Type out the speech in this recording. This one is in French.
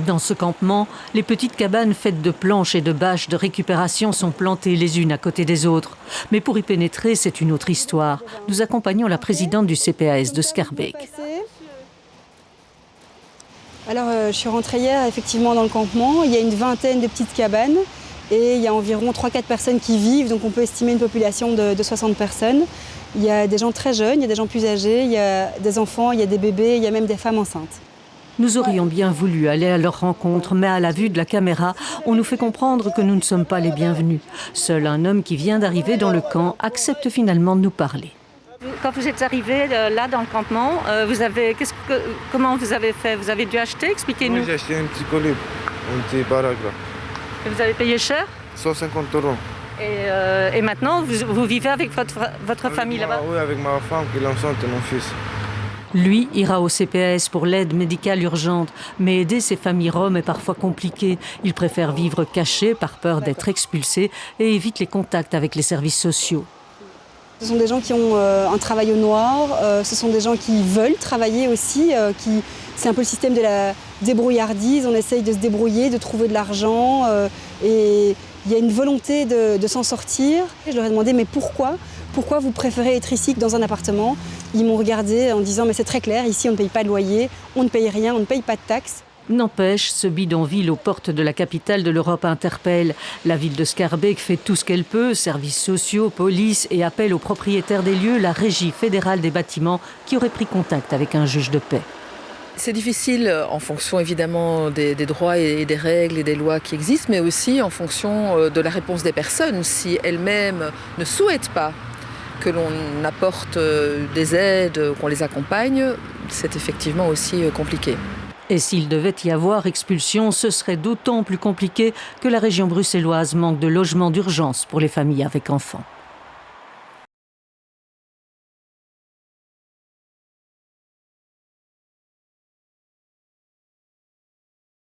Dans ce campement, les petites cabanes faites de planches et de bâches de récupération sont plantées les unes à côté des autres. Mais pour y pénétrer, c'est une autre histoire. Nous accompagnons la présidente du CPAS de Schaerbeek. Alors, je suis rentrée hier effectivement dans le campement. Il y a une vingtaine de petites cabanes et il y a environ 3-4 personnes qui vivent. Donc on peut estimer une population de 60 personnes. Il y a des gens très jeunes, il y a des gens plus âgés, il y a des enfants, il y a des bébés, il y a même des femmes enceintes. Nous aurions bien voulu aller à leur rencontre, mais à la vue de la caméra, on nous fait comprendre que nous ne sommes pas les bienvenus. Seul un homme qui vient d'arriver dans le camp accepte finalement de nous parler. Quand vous êtes arrivé là dans le campement, comment vous avez fait? Vous avez dû acheter? Expliquez-nous. Oui, j'ai acheté un petit colis, un petit baraque là. Et vous avez payé cher? 150 €. Et maintenant, vous vivez avec votre famille là-bas? Oui, avec ma femme qui est l'enceinte et mon fils. Lui ira au CPAS pour l'aide médicale urgente, mais aider ces familles roms est parfois compliqué. Il préfère vivre caché par peur d'être expulsé et évite les contacts avec les services sociaux. Ce sont des gens qui ont un travail au noir, ce sont des gens qui veulent travailler aussi, c'est un peu le système de la débrouillardise, on essaye de se débrouiller, de trouver de l'argent et il y a une volonté de s'en sortir. Je leur ai demandé mais pourquoi vous préférez être ici que dans un appartement? Ils m'ont regardé en disant mais c'est très clair, ici on ne paye pas de loyer, on ne paye rien, on ne paye pas de taxes. N'empêche, ce bidonville aux portes de la capitale de l'Europe interpelle. La ville de Schaerbeek fait tout ce qu'elle peut, services sociaux, police, et appelle aux propriétaires des lieux la Régie fédérale des bâtiments qui aurait pris contact avec un juge de paix. C'est difficile en fonction évidemment des droits et des règles et des lois qui existent, mais aussi en fonction de la réponse des personnes. Si elles-mêmes ne souhaitent pas que l'on apporte des aides, qu'on les accompagne, c'est effectivement aussi compliqué. Et s'il devait y avoir expulsion, ce serait d'autant plus compliqué que la région bruxelloise manque de logements d'urgence pour les familles avec enfants.